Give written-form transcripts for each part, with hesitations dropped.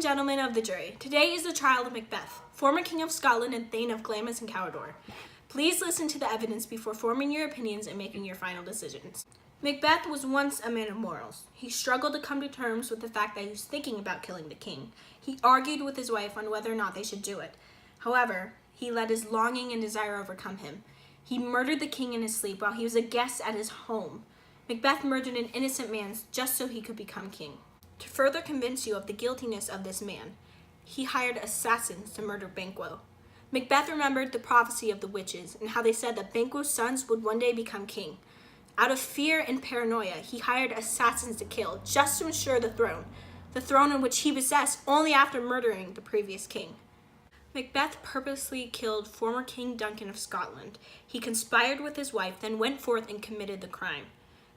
and gentlemen of the jury, today is the trial of Macbeth, former King of Scotland and Thane of Glamis and Cawdor. Please listen to the evidence before forming your opinions and making your final decisions. Macbeth was once a man of morals. He struggled to come to terms with the fact that he was thinking about killing the king. He argued with his wife on whether or not they should do it. However, he let his longing and desire overcome him. He murdered the king in his sleep while he was a guest at his home. Macbeth murdered an innocent man just so he could become king. To further convince you of the guiltiness of this man, he hired assassins to murder Banquo. Macbeth remembered the prophecy of the witches and how they said that Banquo's sons would one day become king. Out of fear and paranoia, he hired assassins to kill just to ensure the throne in which he possessed only after murdering the previous king. Macbeth purposely killed former King Duncan of Scotland. He conspired with his wife, then went forth and committed the crime.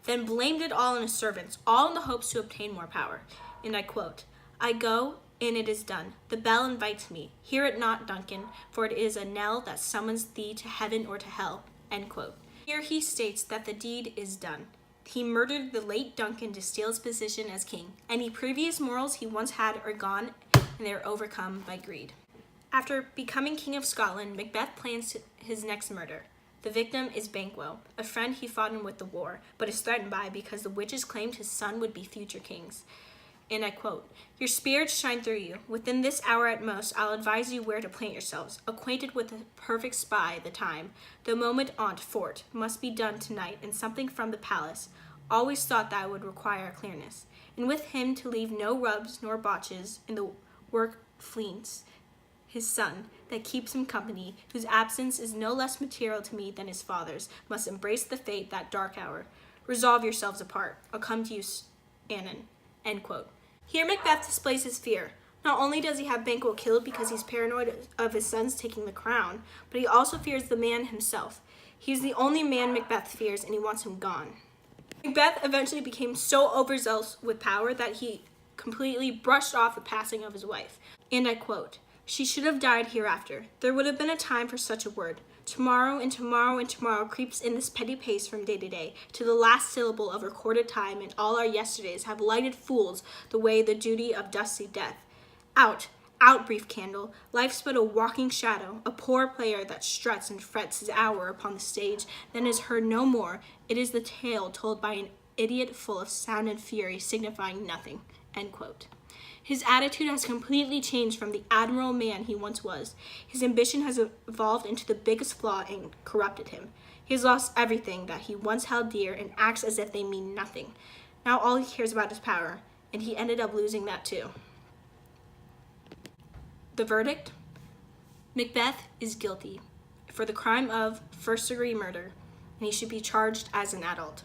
Then blamed it all on his servants, all in the hopes to obtain more power. And I quote, "I go, and it is done. The bell invites me. Hear it not, Duncan, for it is a knell that summons thee to heaven or to hell." End quote. Here he states that the deed is done. He murdered the late Duncan to steal his position as king. Any previous morals he once had are gone, and they are overcome by greed. After becoming King of Scotland, Macbeth plans his next murder. The victim is Banquo, a friend he fought in with the war, but is threatened by because the witches claimed his son would be future kings. And I quote, "Your spirits shine through you. Within this hour at most, I'll advise you where to plant yourselves. Acquainted with the perfect spy, the time, the moment on't fort, must be done tonight, and something from the palace. Always thought that would require clearness. And with him to leave no rubs nor botches in the work fleets. His son, that keeps him company, whose absence is no less material to me than his father's, must embrace the fate that dark hour. Resolve yourselves apart. I'll come to you anon." End quote. Here Macbeth displays his fear. Not only does he have Banquo killed because he's paranoid of his sons taking the crown, but he also fears the man himself. He's the only man Macbeth fears, and he wants him gone. Macbeth eventually became so overzealous with power that he completely brushed off the passing of his wife. And I quote, "She should have died hereafter. There would have been a time for such a word. Tomorrow and tomorrow and tomorrow creeps in this petty pace from day to day, to the last syllable of recorded time, and all our yesterdays have lighted fools the way the duty of dusty death. Out, out, brief candle. Life's but a walking shadow, a poor player that struts and frets his hour upon the stage, then is heard no more. It is the tale told by an idiot full of sound and fury, signifying nothing." End quote. His attitude has completely changed from the admirable man he once was. His ambition has evolved into the biggest flaw and corrupted him. He has lost everything that he once held dear and acts as if they mean nothing. Now all he cares about is power, and he ended up losing that too. The verdict? Macbeth is guilty for the crime of first-degree murder, and he should be charged as an adult.